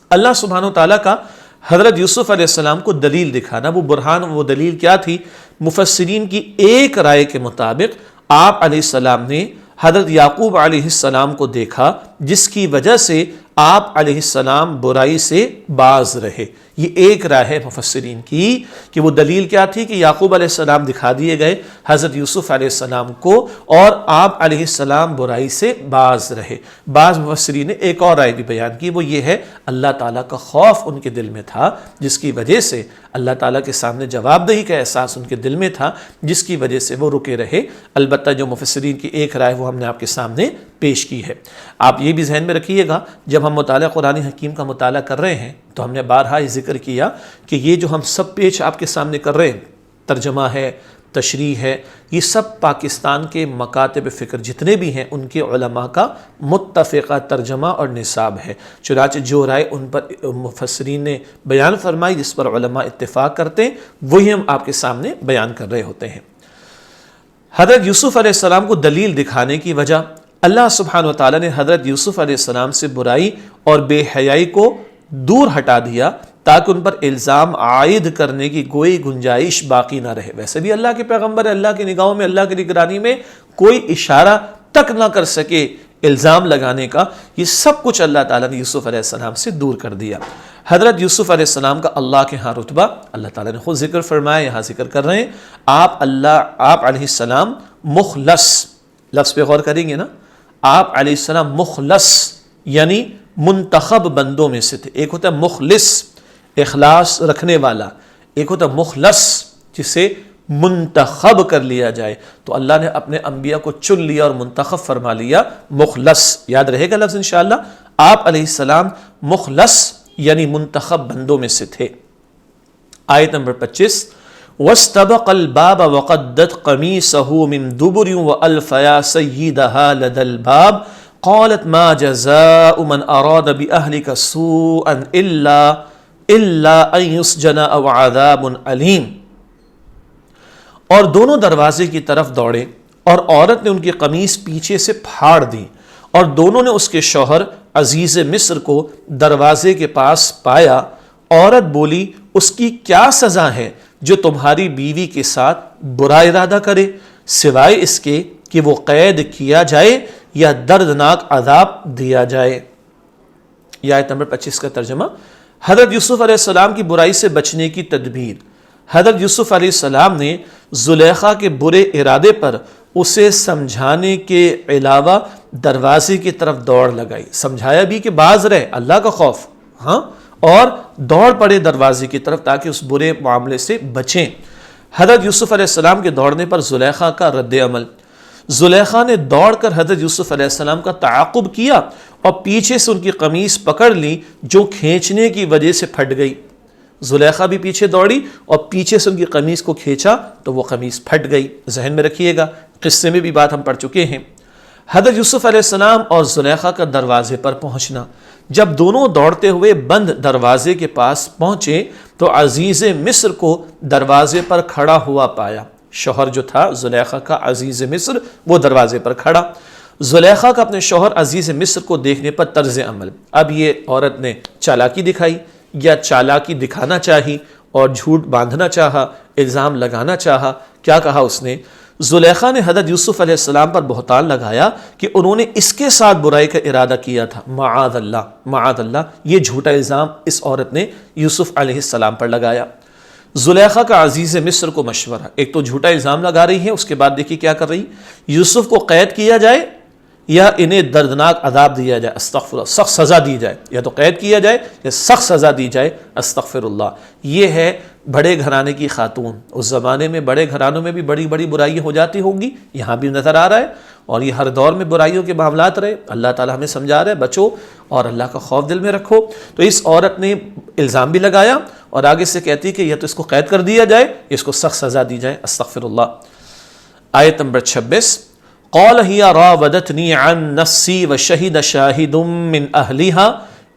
اللہ سبحانہ وتعالیٰ کا حضرت یوسف علیہ السلام کو دلیل دکھانا. وہ برہان، وہ دلیل کیا تھی؟ مفسرین کی ایک رائے کے مطابق آپ علیہ السلام نے حضرت یعقوب علیہ السلام کو دیکھا، جس کی وجہ سے آپ علیہ السلام برائی سے باز رہے. یہ ایک رائے ہے مفسرین کی کہ وہ دلیل کیا تھی کہ یعقوب علیہ السلام دکھا دیے گئے حضرت یوسف علیہ السلام کو، اور آپ علیہ السلام برائی سے باز رہے. بعض مفسرین نے ایک اور رائے بھی بیان کی، وہ یہ ہے اللہ تعالیٰ کا خوف ان کے دل میں تھا، جس کی وجہ سے اللہ تعالیٰ کے سامنے جواب دہی کا احساس ان کے دل میں تھا، جس کی وجہ سے وہ رکے رہے. البتہ جو مفسرین کی ایک رائے وہ ہم نے آپ کے سامنے پیش کی ہے. آپ یہ بھی ذہن میں رکھیے گا جب ہم مطالعہ قرآن حکیم کا مطالعہ کر رہے ہیں تو ہم نے بارہا یہ ذکر کیا کہ یہ جو ہم سب پیش آپ کے سامنے کر رہے ہیں، ترجمہ ہے، تشریح ہے، یہ سب پاکستان کے مکاتب فکر جتنے بھی ہیں ان کے علماء کا متفقہ ترجمہ اور نصاب ہے. چنانچہ جو رائے ان پر مفسرین نے بیان فرمائی، جس پر علماء اتفاق کرتے ہیں، وہی ہم آپ کے سامنے بیان کر رہے ہوتے ہیں. حضرت یوسف علیہ السلام کو دلیل دکھانے کی وجہ، اللہ سبحانہ وتعالیٰ نے حضرت یوسف علیہ السلام سے برائی اور بے حیائی کو دور ہٹا دیا تاکہ ان پر الزام عائد کرنے کی کوئی گنجائش باقی نہ رہے. ویسے بھی اللہ کے پیغمبر، اللہ کی نگاہوں میں، اللہ کی نگرانی میں کوئی اشارہ تک نہ کر سکے الزام لگانے کا. یہ سب کچھ اللہ تعالیٰ نے یوسف علیہ السلام سے دور کر دیا. حضرت یوسف علیہ السلام کا اللہ کے ہاں رتبہ اللہ تعالیٰ نے خود ذکر فرمایا، یہاں ذکر کر رہے ہیں. آپ علیہ السلام مخلص، لفظ پہ غور کریں گے نا، آپ علیہ السلام مخلص یعنی منتخب بندوں میں سے تھے. ایک ہوتا ہے مخلص، اخلاص رکھنے والا، ایک ہوتا ہے مخلص جسے منتخب کر لیا جائے. تو اللہ نے اپنے انبیاء کو چن لیا اور منتخب فرما لیا. مخلص یاد رہے گا لفظ انشاءاللہ. آپ علیہ السلام مخلص یعنی منتخب بندوں میں سے تھے. آیت نمبر 25. وَاسْتَبَقَ الْبَابَ وَقَدَّتْ قَمِيصَهُ مِن دُبُرٍ وَأَلْفَ يَا سَيِّدَهَا لَدَى الْبَابِ قَالَتْ مَا جَزَاءُ مَنْ أَرَادَ بِأَهْلِكَ سُوءًا إِلَّا أَن يُسْجَنَ أَوْ عَذَابٌ أَلِيمٌ. اور دونوں دروازے کی طرف دوڑے اور عورت نے ان کی قمیص پیچھے سے پھاڑ دی، اور دونوں نے اس کے شوہر عزیز مصر کو دروازے کے پاس پایا، عورت بولی اس کی کیا سزا ہے جو تمہاری بیوی کے ساتھ برا ارادہ کرے، سوائے اس کے کہ وہ قید کیا جائے یا دردناک عذاب دیا جائے۔ یہ آیت نمبر 25 کا ترجمہ۔ حضرت یوسف علیہ السلام کی برائی سے بچنے کی تدبیر۔ حضرت یوسف علیہ السلام نے زلیخا کے برے ارادے پر اسے سمجھانے کے علاوہ دروازے کی طرف دوڑ لگائی، سمجھایا بھی کہ باز رہے، اللہ کا خوف، ہاں، اور دوڑ پڑے دروازے کی طرف تاکہ اس برے معاملے سے بچیں۔ حضرت یوسف علیہ السلام کے دوڑنے پر زلیخا کا رد عمل۔ زلیخا نے دوڑ کر حضرت یوسف علیہ السلام کا تعاقب کیا اور پیچھے سے ان کی قمیص پکڑ لی جو کھینچنے کی وجہ سے پھٹ گئی۔ زلیخا بھی پیچھے دوڑی اور پیچھے سے ان کی قمیص کو کھینچا تو وہ قمیص پھٹ گئی۔ ذہن میں رکھیے گا، قصے میں بھی بات ہم پڑھ چکے ہیں۔ حضرت یوسف علیہ السلام اور زلیخا کا دروازے پر پہنچنا۔ جب دونوں دوڑتے ہوئے بند دروازے کے پاس پہنچے تو عزیز مصر کو دروازے پر کھڑا ہوا پایا۔ شوہر جو تھا زلیخا کا، عزیز مصر، وہ دروازے پر کھڑا۔ زلیخا کا اپنے شوہر عزیز مصر کو دیکھنے پر طرز عمل۔ اب یہ عورت نے چالاکی دکھائی یا چالاکی دکھانا چاہی اور جھوٹ باندھنا چاہا، الزام لگانا چاہا۔ کیا کہا اس نے؟ زلیخا نے حضرت یوسف علیہ السلام پر بہتان لگایا کہ انہوں نے اس کے ساتھ برائی کا ارادہ کیا تھا۔ معاذ اللہ، معاذ اللہ، یہ جھوٹا الزام اس عورت نے یوسف علیہ السلام پر لگایا۔ زلیخا کا عزیز مصر کو مشورہ، ایک تو جھوٹا الزام لگا رہی ہے، اس کے بعد دیکھیے کیا کر رہی، یوسف کو قید کیا جائے یا انہیں دردناک عذاب دیا جائے، استغفر اللہ، سخت سزا دی جائے، یا تو قید کیا جائے یا سخت سزا دی جائے، استغفر اللہ۔ یہ ہے بڑے گھرانے کی خاتون۔ اس زمانے میں بڑے گھرانوں میں بھی بڑی بڑی برائیاں ہو جاتی ہوں گی، یہاں بھی نظر آ رہا ہے، اور یہ ہر دور میں برائیوں کے معاملات رہے۔ اللہ تعالیٰ ہمیں سمجھا رہا ہے بچو اور اللہ کا خوف دل میں رکھو۔ تو اس عورت نے الزام بھی لگایا اور آگے سے کہتی کہ یا تو اس کو قید کر دیا جائے، اس کو سخت سزا دی جائے، استغفر اللہ۔ آیت نمبر 26، قال هي راودتني عن نفسي وشهد شاهد من أهلها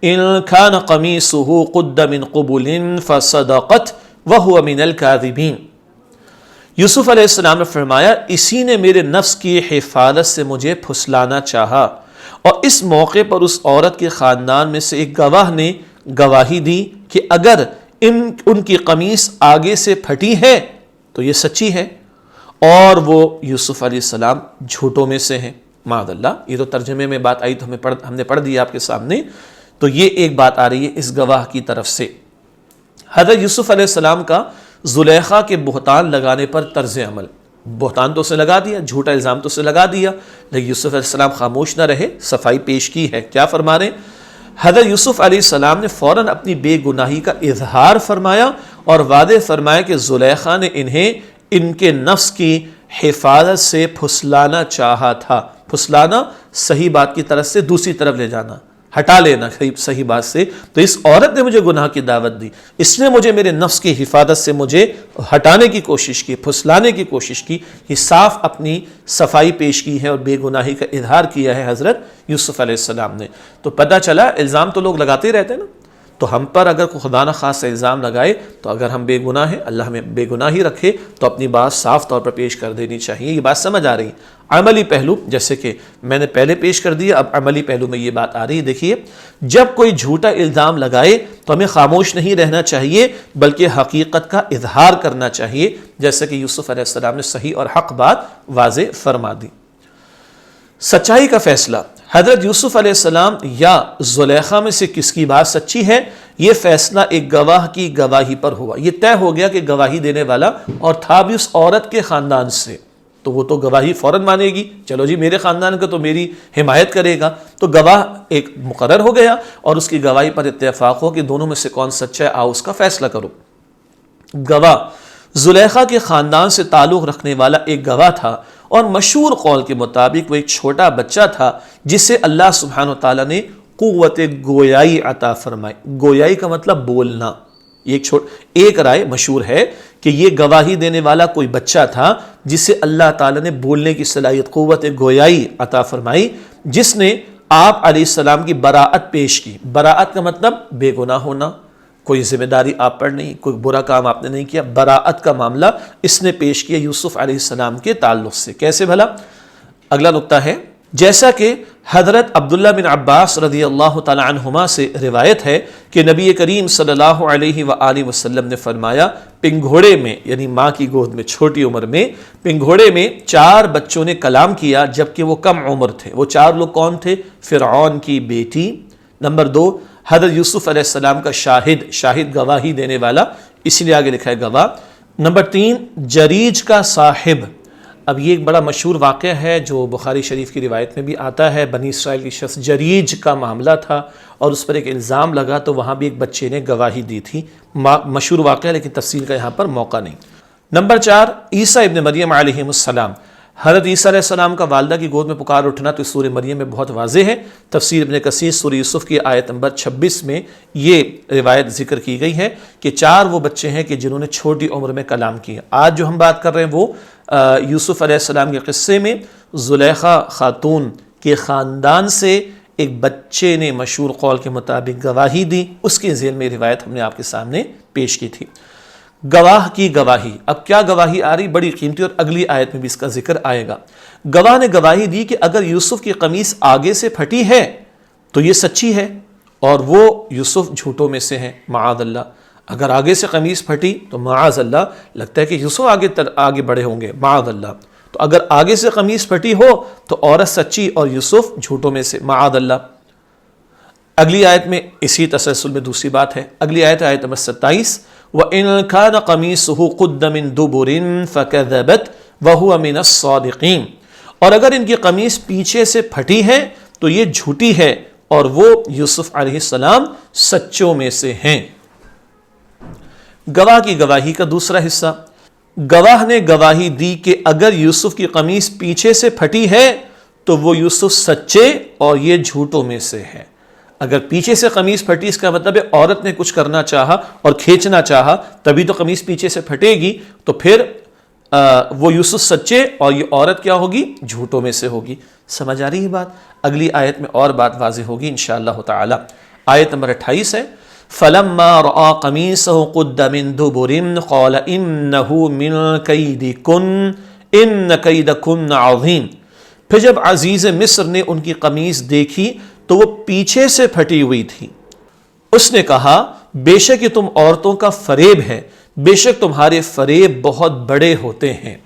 إن كان قميصه قد من قبل فصدقت وهو من الكاذبين۔ یوسف علیہ السلام نے فرمایا اسی نے میرے نفس کی حفاظت سے مجھے پھسلانا چاہا، اور اس موقع پر اس عورت کے خاندان میں سے ایک گواہ نے گواہی دی کہ اگر ان کی قمیص آگے سے پھٹی ہے تو یہ سچی ہے، اور وہ یوسف علیہ السلام جھوٹوں میں سے ہیں، معاذ اللہ۔ یہ تو ترجمے میں بات آئی تو ہم نے پڑھ دی آپ کے سامنے۔ تو یہ ایک بات آ رہی ہے اس گواہ کی طرف سے۔ حضرت یوسف علیہ السلام کا زلیخا کے بہتان لگانے پر طرز عمل۔ بہتان تو اسے لگا دیا، جھوٹا الزام تو اسے لگا دیا، لیکن یوسف علیہ السلام خاموش نہ رہے، صفائی پیش کی ہے۔ کیا فرما رہے ہیں؟ حضرت یوسف علیہ السلام نے فوراً اپنی بے گناہی کا اظہار فرمایا اور وعدے فرمایا کہ زلیخا نے انہیں ان کے نفس کی حفاظت سے پھسلانا چاہا تھا۔ پھسلانا صحیح بات کی طرف سے دوسری طرف لے جانا، ہٹا لینا صحیح بات سے۔ تو اس عورت نے مجھے گناہ کی دعوت دی، اس نے مجھے میرے نفس کی حفاظت سے مجھے ہٹانے کی کوشش کی، پھسلانے کی کوشش کی۔ یہ صاف اپنی صفائی پیش کی ہے اور بے گناہی کا اظہار کیا ہے حضرت یوسف علیہ السلام نے۔ تو پتہ چلا الزام تو لوگ لگاتے رہتے ہیں نا، تو ہم پر اگر کوئی خدا نہ خاص الزام لگائے تو اگر ہم بے گناہ ہیں، اللہ ہمیں بے گناہی رکھے، تو اپنی بات صاف طور پر پیش کر دینی چاہیے۔ یہ بات سمجھ آ رہی ہے؟ عملی پہلو جیسے کہ میں نے پہلے پیش کر دیا، اب عملی پہلو میں یہ بات آ رہی ہے۔ دیکھیے، جب کوئی جھوٹا الزام لگائے تو ہمیں خاموش نہیں رہنا چاہیے بلکہ حقیقت کا اظہار کرنا چاہیے، جیسے کہ یوسف علیہ السلام نے صحیح اور حق بات واضح فرما دی۔ سچائی کا فیصلہ۔ حضرت یوسف علیہ السلام یا زلیخا میں سے کس کی بات سچی ہے، یہ فیصلہ ایک گواہ کی گواہی پر ہوا۔ یہ طے ہو گیا کہ گواہی دینے والا اور تھا بھی اس عورت کے خاندان سے، تو وہ تو گواہی فوراً مانے گی، چلو جی میرے خاندان کا تو میری حمایت کرے گا، تو گواہ ایک مقرر ہو گیا اور اس کی گواہی پر اتفاق ہو کہ دونوں میں سے کون سچا ہے، آؤ اس کا فیصلہ کرو۔ گواہ زلیخا کے خاندان سے تعلق رکھنے والا ایک گواہ تھا، اور مشہور قول کے مطابق وہ ایک چھوٹا بچہ تھا جسے اللہ سبحانہ وتعالیٰ نے قوت گویائی عطا فرمائی۔ گویائی کا مطلب بولنا۔ ایک رائے مشہور ہے کہ یہ گواہی دینے والا کوئی بچہ تھا جسے اللہ تعالیٰ نے بولنے کی صلاحیت، قوت گویائی عطا فرمائی، جس نے آپ علیہ السلام کی براءت پیش کی۔ براءت کا مطلب بے گناہ ہونا، کوئی ذمہ داری آپ پر نہیں، کوئی برا کام آپ نے نہیں کیا، براءت کا معاملہ اس نے پیش کیا یوسف علیہ السلام کے تعلق سے۔ کیسے بھلا؟ اگلا نقطہ ہے جیسا کہ حضرت عبداللہ بن عباس رضی اللہ تعالی عنہما سے روایت ہے کہ نبی کریم صلی اللہ علیہ وآلہ وسلم نے فرمایا، پنگھوڑے میں یعنی ماں کی گود میں چھوٹی عمر میں پنگھوڑے میں 4 بچوں نے کلام کیا جبکہ وہ کم عمر تھے۔ وہ 4 لوگ کون تھے؟ فرعون کی بیٹی، نمبر 2 حضرت یوسف علیہ السلام کا شاہد گواہی دینے والا، اسی لیے آگے لکھا ہے گواہ، نمبر 3 جریج کا صاحب۔ اب یہ ایک بڑا مشہور واقعہ ہے جو بخاری شریف کی روایت میں بھی آتا ہے، بنی اسرائیل کی شخص جریج کا معاملہ تھا اور اس پر ایک الزام لگا تو وہاں بھی ایک بچے نے گواہی دی تھی، مشہور واقعہ لیکن تفصیل کا یہاں پر موقع نہیں۔ نمبر 4 عیسیٰ ابن مریم علیہ السلام۔ حضرت عیسیٰ علیہ السلام کا والدہ کی گود میں پکار اٹھنا تو سورہ مریم میں بہت واضح ہے۔ تفسیر ابن کثیر سورہ یوسف کی آیت نمبر 26 میں یہ روایت ذکر کی گئی ہے کہ 4 وہ بچے ہیں کہ جنہوں نے چھوٹی عمر میں کلام کیا۔ آج جو ہم بات کر رہے ہیں وہ یوسف علیہ السلام کے قصے میں زلیخا خاتون کے خاندان سے ایک بچے نے مشہور قول کے مطابق گواہی دی، اس کے ذیل میں روایت ہم نے آپ کے سامنے پیش کی تھی۔ گواہ کی گواہی، اب کیا گواہی آ رہی؟ بڑی قیمتی، اور اگلی آیت میں بھی اس کا ذکر آئے گا۔ گواہ نے گواہی دی کہ اگر یوسف کی قمیص آگے سے پھٹی ہے تو یہ سچی ہے اور وہ یوسف جھوٹوں میں سے ہیں، معاذ اللہ۔ اگر آگے سے قمیص پھٹی تو معاذ اللہ لگتا ہے کہ یوسف آگے بڑھے ہوں گے، معاذ اللہ۔ تو اگر آگے سے قمیص پھٹی ہو تو عورت سچی اور یوسف جھوٹوں میں سے، معاذ اللہ۔ اگلی آیت میں اسی تسلسل میں دوسری بات ہے، اگلی آیت آیت نمبر 27، وَإِن كَانَ قَمِيصُهُ قُدَّ مِن دُبُرٍ فَكَذَبَتْ وَهُوَ مِنَ الصَّادِقِينَ، اور اگر ان کی قمیص پیچھے سے پھٹی ہے تو یہ جھوٹی ہے اور وہ یوسف علیہ السلام سچوں میں سے ہیں۔ گواہ کی گواہی کا دوسرا حصہ، گواہ نے گواہی دی کہ اگر یوسف کی قمیص پیچھے سے پھٹی ہے تو وہ یوسف سچے اور یہ جھوٹوں میں سے ہے۔ اگر پیچھے سے قمیص پھٹی اس کا مطلب ہے عورت نے کچھ کرنا چاہا اور کھینچنا چاہا تبھی تو قمیص پیچھے سے پھٹے گی، تو پھر وہ یوسف سچے اور یہ عورت کیا ہوگی؟ جھوٹوں میں سے ہوگی۔ سمجھ آ رہی ہے بات؟ اگلی آیت میں اور بات واضح ہوگی انشاءاللہ تعالی۔ آیت نمبر 28 ہے، فَلَمَّا رَأَىٰ قَمِيصَهُ قُدَّ مِن دُبُرٍ قَالَ إِنَّهُ مِن كَيْدِكُنَّ إِنَّ كَيْدَكُنَّ عَظِيمٌ، پھر جب عزیز مصر نے ان کی قمیص دیکھی تو وہ پیچھے سے پھٹی ہوئی تھی، اس نے کہا بے شک یہ تم عورتوں کا فریب ہے، بے شک تمہارے فریب بہت بڑے ہوتے ہیں۔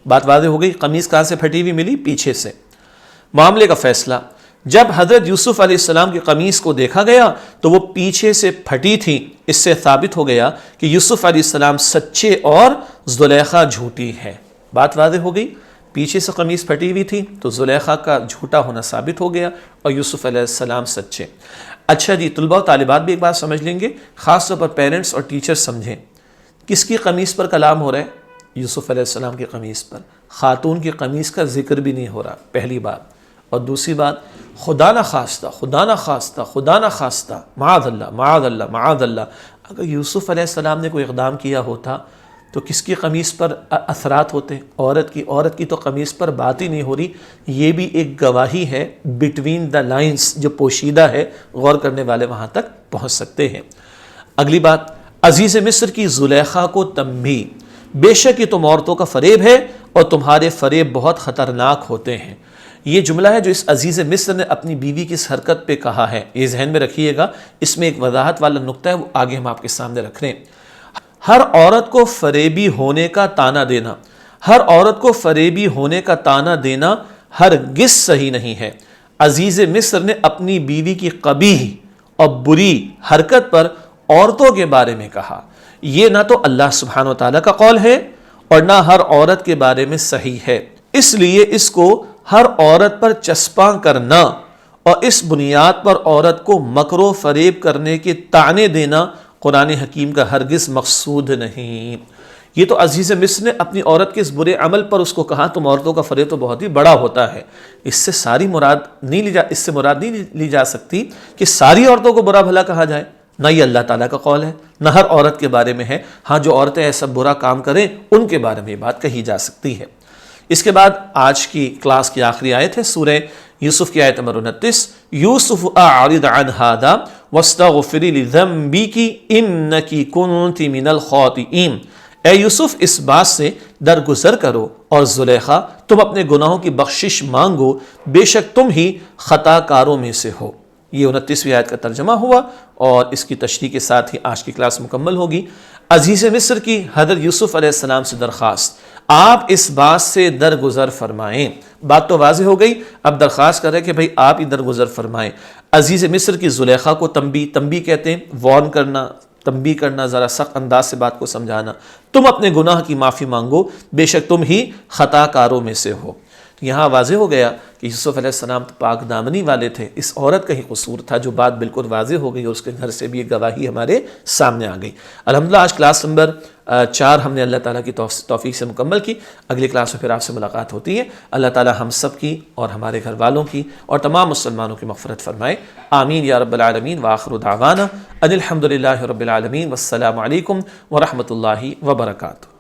بات واضح ہو گئی، قمیص کہاں سے پھٹی ہوئی ملی؟ پیچھے سے۔ معاملے کا فیصلہ، جب حضرت یوسف علیہ السلام کی قمیص کو دیکھا گیا تو وہ پیچھے سے پھٹی تھی، اس سے ثابت ہو گیا کہ یوسف علیہ السلام سچے اور زلیخا جھوٹی ہے۔ بات واضح ہو گئی، پیچھے سے قمیص پھٹی ہوئی تھی تو زلیخا کا جھوٹا ہونا ثابت ہو گیا اور یوسف علیہ السلام سچے۔ اچھا جی، طلباء و طالبات بھی ایک بات سمجھ لیں گے، خاص طور پر پیرنٹس اور ٹیچر سمجھیں، کس کی قمیص پر کلام ہو رہا ہے؟ یوسف علیہ السلام کی قمیص پر، خاتون کی قمیص کا ذکر بھی نہیں ہو رہا، پہلی بات۔ اور دوسری بات، خدا نہ خواستہ خدا نہ خواستہ خدا نہ خواستہ، معاذ اللہ معاذ اللہ معاذ اللہ، اگر یوسف علیہ السلام نے کوئی اقدام کیا ہوتا تو کس کی قمیص پر اثرات ہوتے؟ عورت کی تو قمیص پر بات ہی نہیں ہو رہی۔ یہ بھی ایک گواہی ہے بٹوین دا لائنز جو پوشیدہ ہے، غور کرنے والے وہاں تک پہنچ سکتے ہیں۔ اگلی بات، عزیز مصر کی زلیخا کو تنبیہ، بے شک یہ تم عورتوں کا فریب ہے اور تمہارے فریب بہت خطرناک ہوتے ہیں۔ یہ جملہ ہے جو اس عزیز مصر نے اپنی بیوی کی اس حرکت پہ کہا ہے، یہ ذہن میں رکھیے گا، اس میں ایک وضاحت والا نقطہ ہے، وہ آگے ہم آپ کے سامنے رکھ رہے ہیں۔ ہر عورت کو فریبی ہونے کا طعنہ دینا، ہر عورت کو فریبی ہونے کا طعنہ دینا ہرگز صحیح نہیں ہے۔ عزیز مصر نے اپنی بیوی کی قبیح اور بری حرکت پر عورتوں کے بارے میں کہا، یہ نہ تو اللہ سبحانہ و تعالیٰ کا قول ہے اور نہ ہر عورت کے بارے میں صحیح ہے، اس لیے اس کو ہر عورت پر چسپاں کرنا اور اس بنیاد پر عورت کو مکر و فریب کرنے کے طعنے دینا قرآن حکیم کا ہرگز مقصود نہیں۔ یہ تو عزیز مصر نے اپنی عورت کے اس برے عمل پر اس کو کہا تم عورتوں کا فریب تو بہت ہی بڑا ہوتا ہے، اس سے مراد نہیں لی جا سکتی کہ ساری عورتوں کو برا بھلا کہا جائے، نہ یہ اللہ تعالیٰ کا قول ہے، نہ ہر عورت کے بارے میں ہے۔ ہاں جو عورتیں ایسا برا کام کریں ان کے بارے میں یہ بات کہی جا سکتی ہے۔ اس کے بعد آج کی کلاس کی آخری آیت ہے سورہ یوسف کی آیت نمبر 29، یوسف اعرض عن ھذا واستغفری لذنبک انک کنت من الخاطئین، اے یوسف اس بات سے درگزر کرو اور زلیخا تم اپنے گناہوں کی بخشش مانگو، بے شک تم ہی خطا کاروں میں سے ہو۔ یہ 29ویں آیت کا ترجمہ ہوا اور اس کی تشریح کے ساتھ ہی آج کی کلاس مکمل ہوگی۔ عزیز مصر کی حضرت یوسف علیہ السلام سے درخواست، آپ اس بات سے درگزر فرمائیں۔ بات تو واضح ہو گئی، اب درخواست کر رہے کہ بھئی آپ ہی درگزر فرمائیں۔ عزیز مصر کی زلیخا کو تنبیہ کہتے ہیں، وارن کرنا، تنبیہ کرنا، ذرا سخت انداز سے بات کو سمجھانا۔ تم اپنے گناہ کی معافی مانگو، بے شک تم ہی خطا کاروں میں سے ہو۔ یہاں واضح ہو گیا کہ یوسف علیہ السلام تو پاک دامنی والے تھے، اس عورت کا ہی قصور تھا، جو بات بالکل واضح ہو گئی اور اس کے گھر سے بھی ایک گواہی ہمارے سامنے آ گئی۔ الحمدللہ آج کلاس نمبر 4 ہم نے اللہ تعالیٰ کی توفیق سے مکمل کی۔ اگلی کلاس میں پھر آپ سے ملاقات ہوتی ہے۔ اللہ تعالیٰ ہم سب کی اور ہمارے گھر والوں کی اور تمام مسلمانوں کی مغفرت فرمائے، آمین یا رب العالمین۔ وآخر دعوانا ان الحمد للہ رب العالمین، والسلام علیکم ورحمۃ اللہ وبرکاتہ۔